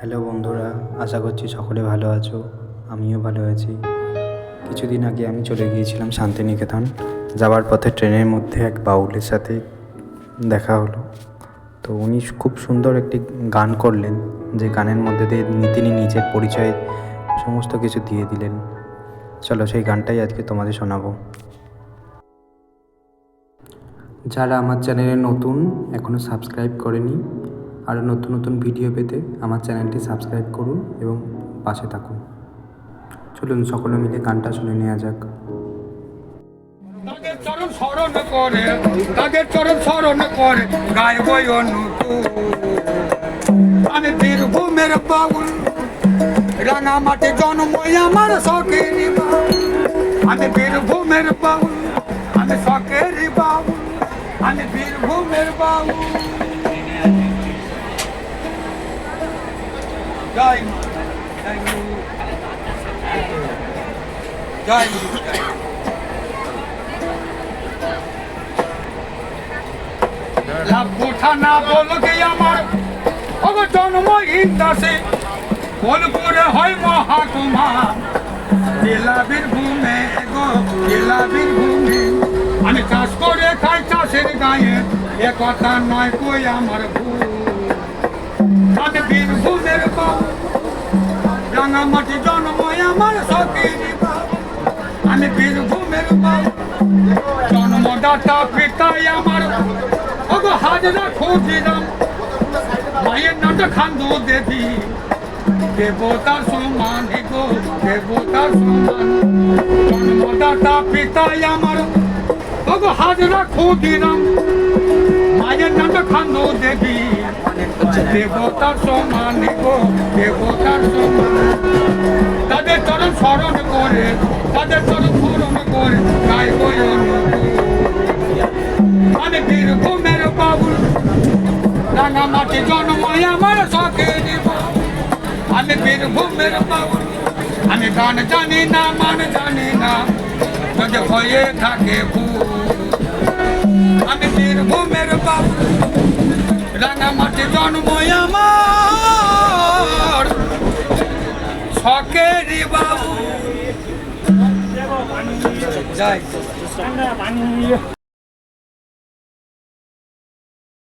Hello বন্ধুরা, আশা করছি সকলে ভালো আছো। আমিও ভালো আছি। কিছুদিন আগে আমি চলে গিয়েছিলাম শান্তিনিকেতন। যাওয়ার পথে ট্রেনের মধ্যে এক বাউলের সাথে দেখা হলো। তো উনি খুব সুন্দর একটি গান করলেন, যে গানের মধ্যে দিয়ে তিনি নিজের পরিচয় সমস্ত কিছু দিয়ে দিলেন। চলো সেই গানটাই আজকে তোমাদের শোনাবো। যারা আমার চ্যানেলে নতুন, এখনও সাবস্ক্রাইব করেনি, আরও নতুন নতুন ভিডিও পেতে আমার চ্যানেলটি সাবস্ক্রাইব করুন এবং পাশে থাকুন। চলুন সকলে মিলে গানটা শুনে নেওয়া যাক। তাদের চরণ স্মরণ করে গাইব আমি বীরভূমের বাউল, রাঙামাটি জন্ম আমার শখের বাউল। আমি বীরভূমের বাউল, আমি শখের বাউল, আমি বীরভূমের বাউল। জয় জয় জয় থানা বলকে আমার জন্মহীন দাসে বোলপুরে হয় মহাকুমা জেলা বীরভূমে গো জেলা বীরভূমে। আমি চাষ করে খাই চাষের গায়ে, এ কথা নয় কই আমার ভুল। আমি বীরভূমের বাবু, রাঙামাটি জন্ম আমার শখের বাবু। আমি বীরভূমের বাবু, জন্মদাতা পিতাই আমার হাজরা খুঁজিলাম। মায়ের নামটা খান্দু দেবী, দেবতার সমান গো দেবতার সমান। জন্মদাতা পিতাই আমার হাজরা খুঁজিলাম। মায়ের নামটা খান্দু দেবী, দেবতার সমান গো দেবতার সমান। তাদের চরণ স্মরণ করে, তাদের চরণ স্মরণ করে গাইব আমি বীরভূমের বাবুল, রাঙামাটি জন্ম আমার শখের বাবুল। আমি বীরভূমের বাবুল, আমি গান জানি না মান জানি না, যদি হয়ে থাকে ভুল। আমি বীরভূমের বাবুল, রাঙামাটি জন্ম আমার শখের বাবুল। জয়